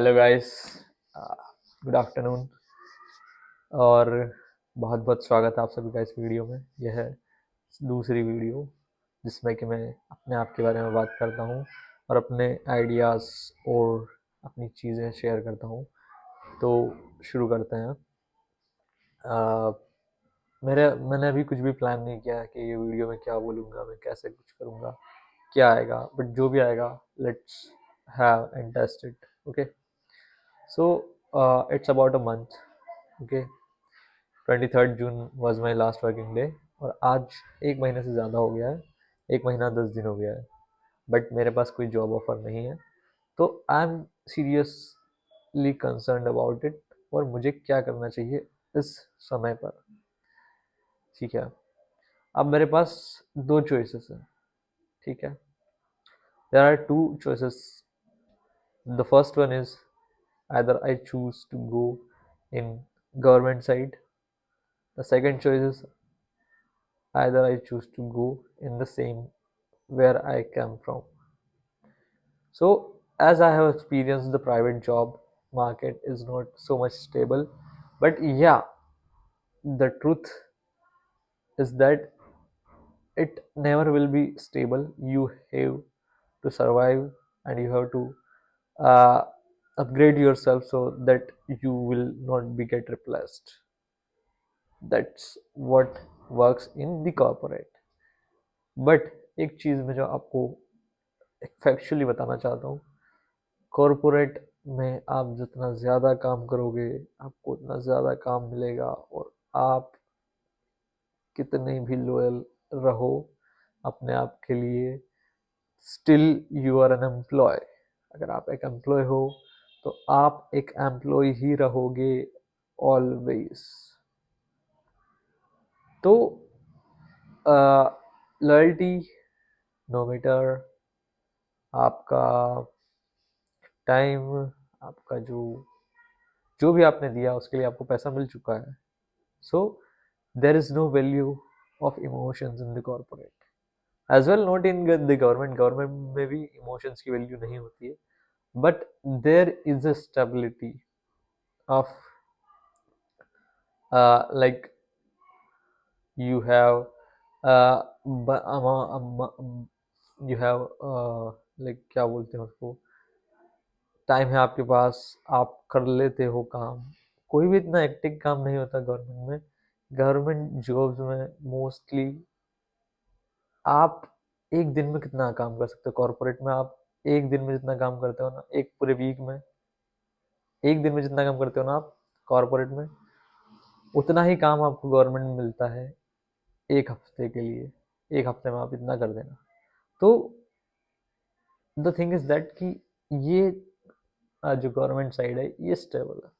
Hello guys, good afternoon. और बहुत बहुत स्वागत है आप सभी का इस वीडियो में। यह है दूसरी वीडियो जिसमें कि मैं अपने आप के बारे में बात करता हूँ और अपने आइडियाज़ और अपनी चीज़ें शेयर करता हूँ। तो शुरू करते हैं। आ, मैंने अभी कुछ भी प्लान नहीं किया है कि ये वीडियो में क्या बोलूँगा, मैं कैसे कुछ करूँगा, क्या आएगा, बट जो भी आएगा let's have and test it. Okay, so it's about a month. Okay, 23 June was my last working day और आज एक महीने से ज़्यादा हो गया है, 1 महीना 10 दिन हो गया है, बट मेरे पास कोई जॉब ऑफर नहीं है। तो I am seriously concern about it और मुझे क्या करना चाहिए इस समय पर। ठीक है, अब मेरे पास दो चॉइसेस हैं। ठीक है, there are two choices. The first one is either I choose to go in government side. The second choice is either I choose to go in the same where I come from. So, as I have experienced, the private job market is not so much stable, but yeah, the truth is that it never will be stable. You have to survive and you have to uh, upgrade yourself so that you will not be get replaced. That's what works in the corporate. But एक चीज़ मैं जो आपको factually बताना चाहता हूँ, corporate में आप जितना ज़्यादा काम करोगे आपको उतना ज़्यादा काम मिलेगा, और आप कितने भी लॉयल रहो अपने आप के लिए, still you are an employ. अगर आप एक एम्प्लॉय हो तो आप एक एम्प्लॉय ही रहोगे ऑलवेज। तो लॉयल्टी, नो मैटर आपका टाइम, आपका जो जो भी आपने दिया उसके लिए आपको पैसा मिल चुका है। So there is no value of emotions in the corporate as well, not in the government. Government में भी इमोशंस की वैल्यू नहीं होती है, but there is a stability of like you have you have like क्या बोलते हैं उसको, टाइम है आपके पास, आप कर लेते हो काम। कोई भी इतना एक्टिव काम नहीं होता गवर्नमेंट में। गवर्नमेंट जॉब्स में मोस्टली आप एक दिन में कितना काम कर सकते हो, कॉर्पोरेट में आप एक दिन में जितना काम करते हो ना, एक पूरे वीक में एक दिन में जितना काम करते हो ना आप कॉर्पोरेट में, उतना ही काम आपको गवर्नमेंट में मिलता है एक हफ्ते के लिए। एक हफ्ते में आप इतना कर देना। तो द थिंग इज दैट कि ये जो गवर्नमेंट साइड है ये स्टेबल है,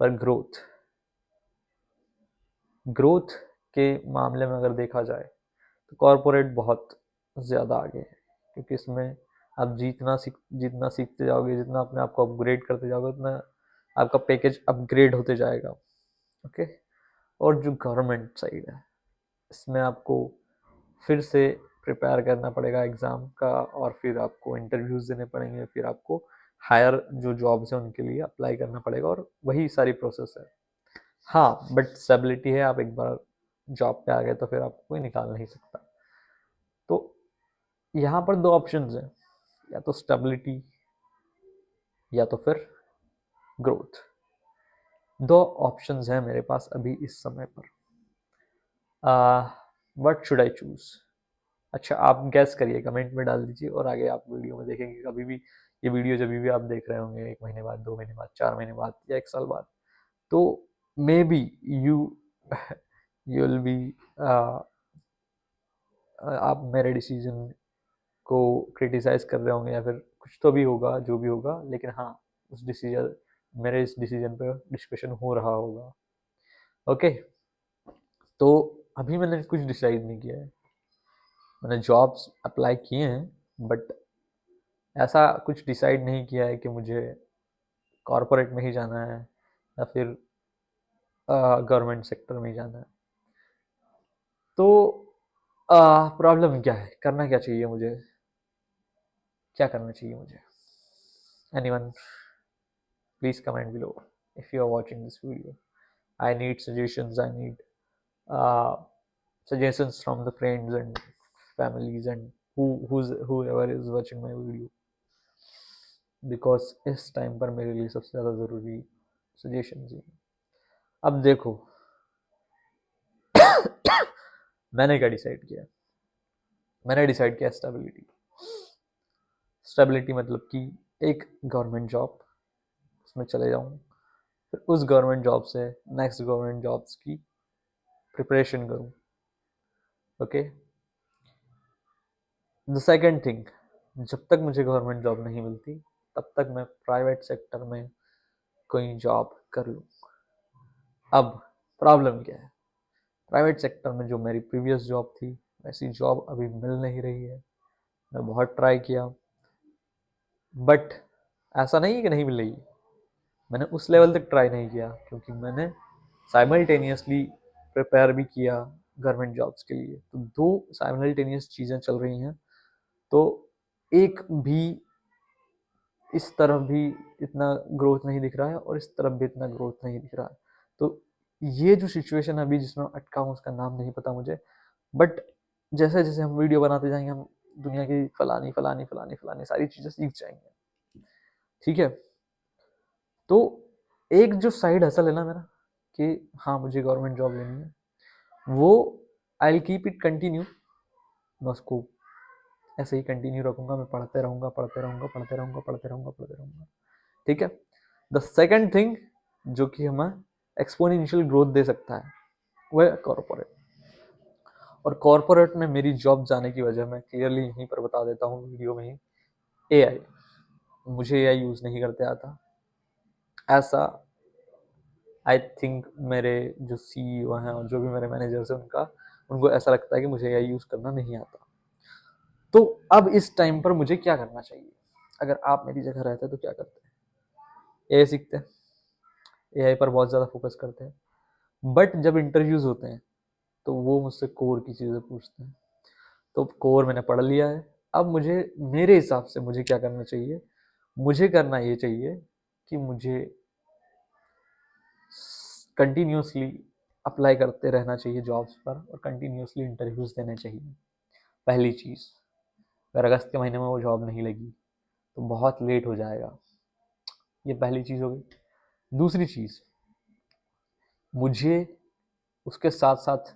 पर ग्रोथ के मामले में अगर देखा जाए तो कॉरपोरेट बहुत ज़्यादा आगे है, क्योंकि इसमें आप जितना सीखते जाओगे, जितना अपने आप को अपग्रेड करते जाओगे, उतना आपका पैकेज अपग्रेड होते जाएगा। ओके, और जो गवर्नमेंट साइड है इसमें आपको फिर से प्रिपेयर करना पड़ेगा एग्ज़ाम का, और फिर आपको इंटरव्यूज़ देने पड़ेंगे, फिर आपको हायर जो जॉब्स हैं उनके लिए अप्लाई करना पड़ेगा, और वही सारी प्रोसेस है। हाँ, बट स्टेबिलिटी है, आप एक बार जॉब पे आ गए तो फिर आपको कोई निकाल नहीं सकता। तो यहाँ पर दो ऑप्शंस हैं, या तो स्टेबिलिटी या तो फिर ग्रोथ। दो ऑप्शंस हैं मेरे पास अभी इस समय पर। What should I choose? अच्छा, आप गैस करिए, कमेंट में डाल दीजिए, और आगे आप वीडियो में देखेंगे कभी भी ये वीडियो, जब भी आप देख रहे होंगे, 1 महीने बाद, 2 महीने बाद, 4 महीने बाद या 1 साल बाद, तो may be you you will be आप मेरे डिसीजन को क्रिटिसाइज कर रहे होंगे, या फिर कुछ तो भी होगा जो भी होगा, लेकिन हाँ, उस डिसीजन मेरे इस डिसीजन पे डिस्कशन हो रहा होगा। ओके, तो अभी मैंने कुछ डिसाइड नहीं किया है। मैंने जॉब्स अप्लाई किए हैं, बट ऐसा कुछ डिसाइड नहीं किया है कि मुझे कॉरपोरेट में ही जाना है या फिर गवर्नमेंट सेक्टर में ही जाना है। तो प्रॉब्लम क्या है, करना क्या चाहिए मुझे, क्या करना चाहिए मुझे? Anyone? please comment below if you are watching this video. I need suggestions. I need uh, suggestions from the friends and families and whoever is watching my video, because इस टाइम पर मेरे लिए सबसे ज़्यादा ज़रूरी सजेशंस ही। अब देखो मैंने क्या डिसाइड किया। मैंने डिसाइड किया स्टेबिलिटी। स्टेबिलिटी मतलब कि एक गवर्नमेंट जॉब, उसमें चले जाऊँ, फिर उस गवर्नमेंट जॉब से नेक्स्ट गवर्नमेंट जॉब्स की प्रिपरेशन करूँ। ओके, द सेकेंड थिंग, जब तक मुझे गवर्नमेंट जॉब नहीं मिलती तब तक मैं प्राइवेट सेक्टर में कोई जॉब कर लूँ। अब प्रॉब्लम क्या है, प्राइवेट सेक्टर में जो मेरी प्रीवियस जॉब थी वैसी जॉब अभी मिल नहीं रही है। मैं बहुत ट्राई किया, बट ऐसा नहीं है कि नहीं मिल रही, मैंने उस लेवल तक ट्राई नहीं किया, क्योंकि मैंने साइमल्टेनियसली प्रिपेयर भी किया गवर्नमेंट जॉब्स के लिए। तो दो साइमल्टेनियस चीज़ें चल रही हैं, तो एक भी इस तरफ भी इतना ग्रोथ नहीं दिख रहा है और इस तरफ भी इतना ग्रोथ नहीं दिख रहा है। तो ये जो सिचुएशन है अभी जिसमें अटका हूँ, उसका नाम नहीं पता मुझे, बट जैसे जैसे हम वीडियो बनाते जाएंगे हम दुनिया की फलानी फलानी फलानी फलानी सारी चीज़ें सीख जाएंगे। ठीक है, तो एक जो साइड हसल है ना मेरा कि हाँ मुझे गवर्नमेंट जॉब लेनी है, वो I will keep it continue. मैं उसको ऐसे ही कंटिन्यू रखूंगा, मैं पढ़ते रहूंगा पढ़ते रहूंगा पढ़ते रहूंगा पढ़ते रहूंगा पढ़ते रहूंगा। ठीक है, द सेकेंड थिंग जो कि हमें एक्सपोनेंशियल ग्रोथ दे सकता है वो है कॉर्पोरेट। और कॉर्पोरेट में मेरी जॉब जाने की वजह मैं क्लियरली यहीं पर बता देता हूँ वीडियो में ही। एआई, मुझे एआई यूज़ नहीं करते आता, ऐसा आई थिंक मेरे जो सीईओ हैं और जो भी मेरे मैनेजर्स हैं उनको ऐसा लगता है कि मुझे एआई यूज़ करना नहीं आता। तो अब इस टाइम पर मुझे क्या करना चाहिए? अगर आप मेरी जगह रहते तो क्या करते? एआई सीखते, एआई पर बहुत ज़्यादा फोकस करते हैं, बट जब इंटरव्यूज़ होते हैं तो वो मुझसे कोर की चीज़ें पूछते हैं। तो कोर मैंने पढ़ लिया है, अब मुझे मेरे हिसाब से मुझे क्या करना चाहिए? मुझे करना ये चाहिए कि मुझे कंटिन्यूसली अप्लाई करते रहना चाहिए जॉब्स पर और कंटिन्यूसली इंटरव्यूज़ देने चाहिए। पहली चीज़, अगर अगस्त के महीने में वो जॉब नहीं लगी तो बहुत लेट हो जाएगा। ये पहली चीज़ हो गई। दूसरी चीज़, मुझे उसके साथ साथ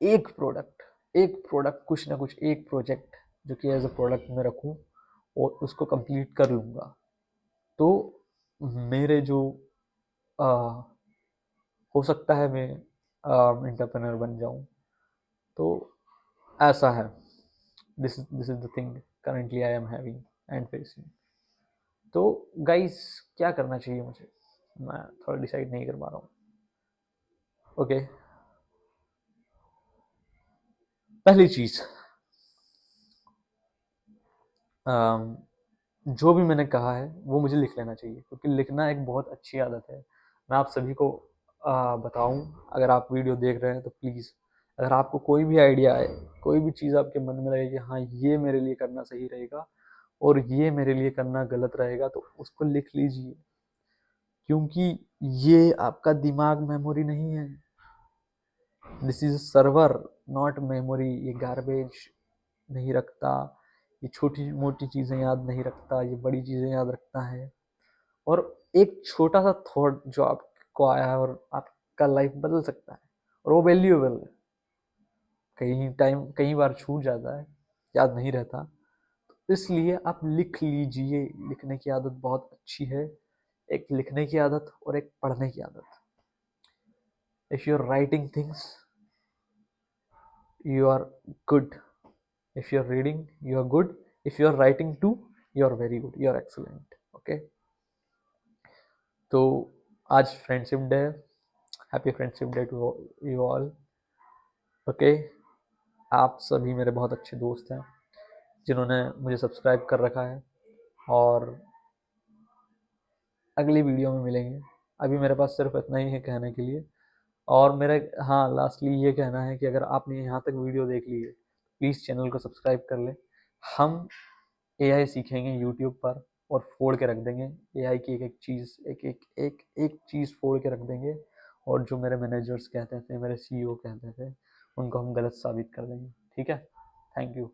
एक प्रोडक्ट कुछ ना कुछ एक प्रोजेक्ट जो कि एज अ प्रोडक्ट में रखूँ और उसको कंप्लीट कर लूँगा, तो मेरे जो हो सकता है मैं एंटरप्रेन्योर बन जाऊँ। तो ऐसा है, this is the thing currently I am having and facing. तो गाइस क्या करना चाहिए मुझे, मैं थोड़ा डिसाइड नहीं कर पा रहा हूँ। ओके, पहली चीज़, जो भी मैंने कहा है वो मुझे लिख लेना चाहिए, क्योंकि लिखना एक बहुत अच्छी आदत है। मैं आप सभी को बताऊं, अगर आप वीडियो देख रहे हैं तो प्लीज़, अगर आपको कोई भी आइडिया है, कोई भी चीज़ आपके मन में लगे कि हाँ ये मेरे लिए करना सही रहेगा और ये मेरे लिए करना गलत रहेगा, तो उसको लिख लीजिए, क्योंकि ये आपका दिमाग मेमोरी नहीं है। This is server not memory. ये गार्बेज नहीं रखता, ये छोटी मोटी चीज़ें याद नहीं रखता, ये बड़ी चीज़ें याद रखता है। और एक छोटा सा थॉट जो आपको आया है और आपका लाइफ बदल सकता है, और वो वैल्यूएबल है। कई बार छूट जाता है, याद नहीं रहता, तो इसलिए आप लिख लीजिए। लिखने की आदत बहुत अच्छी है, एक लिखने की आदत और एक पढ़ने की आदत। If you are writing things you are good, if you are reading you are good, if you are writing too you are very good, you are excellent. okay, तो आज फ्रेंडशिप डे है, happy friendship day to you all. Okay, आप सभी मेरे बहुत अच्छे दोस्त हैं जिन्होंने मुझे सब्सक्राइब कर रखा है, और अगली वीडियो में मिलेंगे। अभी मेरे पास सिर्फ इतना ही है कहने के लिए, और मेरा हाँ लास्टली ये कहना है कि अगर आपने यहाँ तक वीडियो देख ली है प्लीज़ चैनल को सब्सक्राइब कर ले। हम एआई सीखेंगे यूट्यूब पर और फोड़ के रख देंगे एआई की एक एक चीज़, एक एक एक एक चीज़ फोड़ के रख देंगे। और जो मेरे मैनेजर्स कहते थे, मेरे सीईओ कहते थे, उनको हम गलत साबित कर देंगे। ठीक है, थैंक यू।